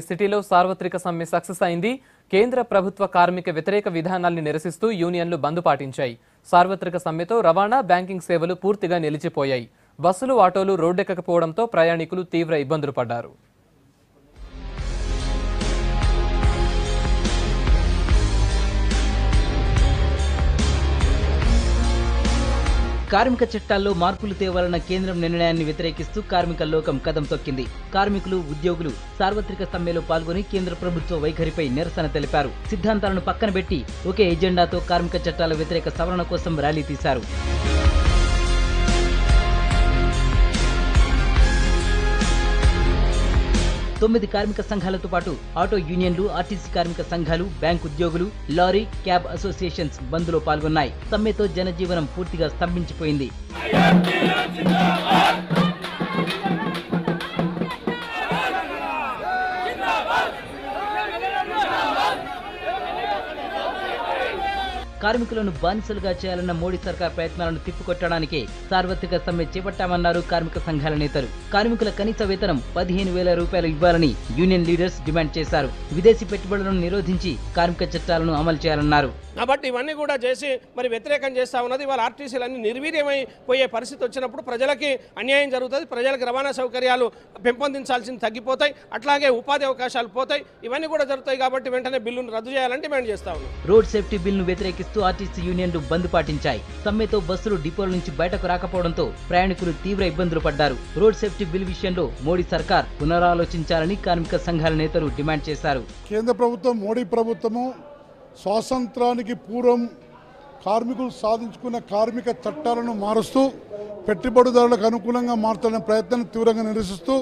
సిటీలో సార్వత్రిక సమ్మె సక్సెస్ అయింది. కేంద్ర ప్రభుత్వ కార్మిక వ్యతిరేక విధానాల్ని నిరసిస్తూ యూనియన్లు బంద్ పాటించాయి. సార్వత్రిక సమ్మెతో రవాణా, బ్యాంకింగ్ సేవలు పూర్తిగా నిలిచిపోయాయి. బస్సులు, ఆటోలు రోడ్డెక్కకపోవడంతో ప్రయాణికులు తీవ్ర ఇబ్బందులు పడ్డారు. కార్మిక చట్టాల్లో మార్పులు తేవాలన్న కేంద్రం నిర్ణయాన్ని వ్యతిరేకిస్తూ కార్మిక లోకం కదం తొక్కింది. కార్మికులు, ఉద్యోగులు సార్వత్రిక సమ్మెలో పాల్గొని కేంద్ర ప్రభుత్వ వైఖరిపై నిరసన తెలిపారు. సిద్ధాంతాలను పక్కన పెట్టి ఒకే ఎజెండాతో కార్మిక చట్టాల వ్యతిరేక సవరణ కోసం ర్యాలీ తీశారు. తొమ్మిది కార్మిక సంఘాలతో పాటు ఆటో యూనియన్లు, ఆర్టీసీ కార్మిక సంఘాలు, బ్యాంక్ ఉద్యోగులు, లారీ, క్యాబ్ అసోసియేషన్స్ బంద్లో పాల్గొన్నాయి. సమ్మెతో జనజీవనం పూర్తిగా స్తంభించిపోయింది. కార్మికులను బానిసలుగా చేయాలన్న మోడీ సర్కార్ ప్రయత్నాలను తిప్పికొట్టడానికే సార్వత్రిక సమ్మె చేపట్టామన్నారు కార్మిక సంఘాల నేతలు. కార్మికుల కనీస వేతనం 15,000 రూపాయలు ఇవ్వాలని యూనియన్ లీడర్స్ డిమాండ్ చేశారు. విదేశీ పెట్టుబడులను నిరోధించి కార్మిక చట్టాలను అమలు చేయాలన్నారు. కాబట్టి ఇవన్నీ కూడా చేసి మరి వ్యతిరేకం చేస్తా ఉన్నది. వాళ్ళ ఆర్టీసీలన్నీ నిర్వీర్యమైపోయే పరిస్థితి వచ్చినప్పుడు ప్రజలకి అన్యాయం జరుగుతుంది. ప్రజలకు రవాణా సౌకర్యాలు పెంపొందించాల్సింది తగ్గిపోతాయి. అట్లాగే ఉపాధి అవకాశాలు పోతాయి. ఇవన్నీ కూడా జరుగుతాయి. కాబట్టి వెంటనే బిల్లును రద్దు చేయాలని డిమాండ్ చేస్తా ఉన్నాం. రోడ్ సేఫ్టీ బిల్లును వ్యతిరేకిస్తూ ఆర్టీసీ యూనియన్లు బంద్ పాటించాయి. సమ్మెతో బస్సులు డిపోల నుంచి బయటకు రాకపోవడంతో ప్రయాణికులు తీవ్ర ఇబ్బందులు పడ్డారు. రోడ్ సేఫ్టీ బిల్ విషయంలో మోడీ సర్కార్ పునరాలోచించాలని కార్మిక సంఘాల నేతలు డిమాండ్ చేశారు. కేంద్ర ప్రభుత్వం, మోడీ ప్రభుత్వము స్వాతంత్రానికి పూర్వం కార్మికులు సాధించుకున్న కార్మిక చట్టాలను మారుస్తూ పెట్టుబడిదారులకు అనుకూలంగా మార్చాలనే ప్రయత్నాన్ని తీవ్రంగా నిరసిస్తూ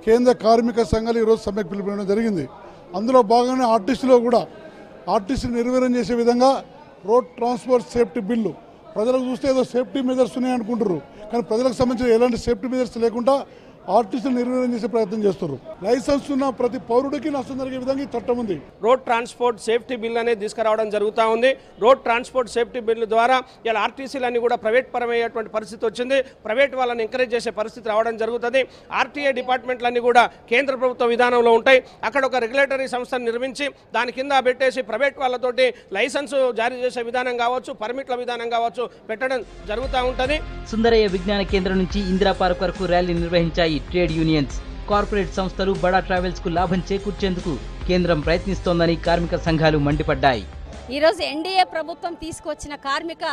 కేంద్ర కార్మిక సంఘాలు ఈరోజు సమ్మెకు పిలుపునివ్వడం జరిగింది. అందులో భాగంగానే ఆర్టీసీలో కూడా ఆర్టీసీని నిర్వీర్యం చేసే విధంగా రోడ్ ట్రాన్స్పోర్ట్ సేఫ్టీ బిల్లు ప్రజలకు చూస్తే ఏదో సేఫ్టీ మెజర్స్ ఉన్నాయి అనుకుంటారు. కానీ ప్రజలకు సంబంధించిన ఎలాంటి సేఫ్టీ మెజర్స్ లేకుండా ఆర్టీసీని నిర్వీర్యం చేసే ప్రయత్నం చేస్తున్నారు. లైసెన్స్ ఉన్న ప్రతి పౌరుడికి నష్టం జరిగే విధంగా ఈ చట్టం ఉంది. రోడ్ ట్రాన్స్పోర్ట్ సేఫ్టీ బిల్ అనేది తీసుకురావడం జరుగుతూ ఉంది. రోడ్ ట్రాన్స్పోర్ట్ సేఫ్టీ బిల్లు ద్వారా ఇలా ఆర్టీసీలన్నీ కూడా ప్రైవేట్ పరమయ్యేటువంటి పరిస్థితి వచ్చింది. ప్రైవేట్ వాళ్ళని ఎంకరేజ్ చేసే పరిస్థితి రావడం జరుగుతుంది. ఆర్టీఏ డిపార్ట్మెంట్లన్నీ కూడా కేంద్ర ప్రభుత్వ విధానంలో ఉంటాయి. అక్కడ ఒక రెగ్యులేటరీ సంస్థను నిర్మించి దాని కింద పెట్టేసి ప్రైవేట్ వాళ్ళతోటి లైసెన్స్ జారీ చేసే విధానం కావచ్చు, పర్మిట్ల విధానం కావచ్చు పెట్టడం జరుగుతూ ఉంటుంది. సుందరయ్య విజ్ఞాన కేంద్రం నుంచి ఇందిరా పార్క్ వరకు ర్యాలీ నిర్వహించాయి ట్రేడ్ యూనియన్స్. కార్పొరేట్ సంస్థలు, బడా ట్రావెల్స్ కు లాభం చేకూర్చేందుకు కేంద్రం ప్రయత్నిస్తోందని కార్మిక సంఘాలు మండిపడ్డాయి. ఈరోజు ఎన్డీఏ ప్రభుత్వం తీసుకొచ్చిన కార్మిక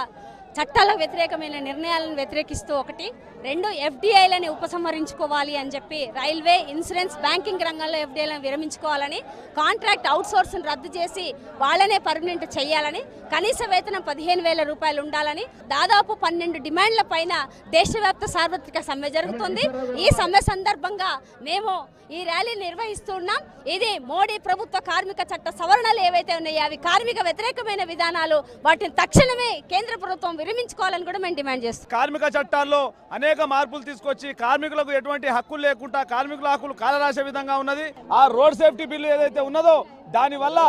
చట్టాల వ్యతిరేకమైన నిర్ణయాలను వ్యతిరేకిస్తూ ఒకటి, రెండు ఎఫ్డీఐలని ఉపసంహరించుకోవాలి అని చెప్పి, రైల్వే, ఇన్సూరెన్స్, బ్యాంకింగ్ రంగంలో ఎఫ్డీఐలను విరమించుకోవాలని, కాంట్రాక్ట్ అవుట్సోర్స్ను రద్దు చేసి వాళ్ళనే పర్మనెంట్ చేయాలని, కనీస వేతనం 15,000 రూపాయలు ఉండాలని, దాదాపు 12 డిమాండ్ల పైన దేశవ్యాప్త సార్వత్రిక సమ్మె జరుగుతుంది. ఈ సమ్మె సందర్భంగా మేము ఈ ర్యాలీ నిర్వహిస్తున్నాం. ఇది మోడీ ప్రభుత్వ కార్మిక చట్ట సవరణలు ఏవైతే ఉన్నాయో అవి కార్మిక వ్యతిరేకమైన విధానాలు, వాటిని తక్షణమే కేంద్ర ప్రభుత్వం విరమించుకోవాలని కూడా మేము డిమాండ్ చేస్తాం. కార్మిక చట్టాల్లో అనేక మార్పులు తీసుకొచ్చి కార్మికులకు ఎటువంటి హక్కులు లేకుండా కార్మికుల హక్కులు కాలరాసే విధంగా ఉన్నది. ఆ రోడ్ సేఫ్టీ బిల్లు ఏదైతే ఉన్నదో దానివల్ల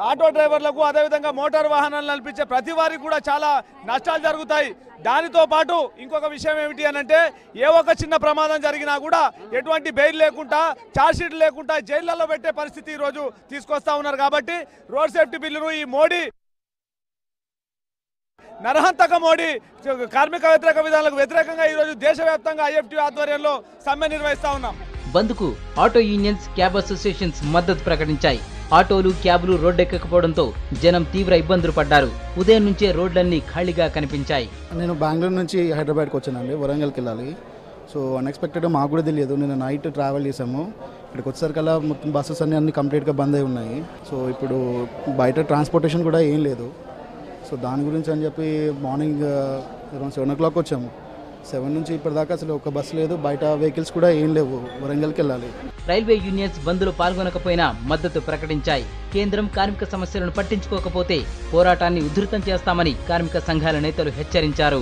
ఆటో డ్రైవర్లకు, అదేవిధంగా మోటార్ వాహనాలు నడిపించే ప్రతి వారికి కూడా చాలా నష్టాలు జరుగుతాయి. దానితో పాటు ఇంకొక విషయం ఏమిటి అనంటే, ఏ ఒక్క చిన్న ప్రమాదం జరిగినా కూడా ఎటువంటి బెయిల్ లేకుండా, ఛార్జ్ షీట్ లేకుండా జైళ్లలో పెట్టే పరిస్థితి ఈరోజు తీసుకొస్తా ఉన్నారు. కాబట్టి రోడ్ సేఫ్టీ బిల్లును ఈ మోడీ నరహంతక మోడీ కార్మిక వ్యతిరేక విధానాలకు వ్యతిరేకంగా ఈరోజు దేశవ్యాప్తంగా ఐఎఫ్టీ ఆధ్వర్యంలో సమ్మె నిర్వహిస్తా ఉన్నాం. బంద్కు ఆటో యూనియన్స్, క్యాబ్ అసోసియేషన్స్ మద్దతు ప్రకటించాయి. ఆటోలు, క్యాబ్లు రోడ్డెక్కకపోవడంతో జనం తీవ్ర ఇబ్బందులు పడ్డారు. ఉదయం నుంచే రోడ్లన్నీ ఖాళీగా కనిపించాయి. నేను బెంగళూరు నుంచి హైదరాబాద్కి వచ్చానండి, వరంగల్కి వెళ్ళాలి. సో అన్ఎక్స్పెక్టెడ్గా మాకు కూడా తెలియదు. నేను నైట్ ట్రావెల్ చేసాము. ఇక్కడికి వచ్చేసరికల్లా మొత్తం బస్సెస్ అన్నీ కంప్లీట్గా బంద్ అయి ఉన్నాయి. సో ఇప్పుడు బయట ట్రాన్స్పోర్టేషన్ కూడా ఏం లేదు. సో దాని గురించి అని చెప్పి మార్నింగ్ అరౌండ్ 7 o'clock వచ్చాము. 7 నుంచి ఇప్పటిదాకా అసలు ఒక బస్సు లేదు, బయట వెహికల్స్ కూడా ఏం లేవు. వరంగల్కి వెళ్ళాలి. రైల్వే యూనియన్స్ బంద్లో పాల్గొనకపోయినా మద్దతు ప్రకటించాయి. కేంద్రం కార్మిక సమస్యలను పట్టించుకోకపోతే పోరాటాన్ని ఉధృతం చేస్తామని కార్మిక సంఘాల నేతలు హెచ్చరించారు.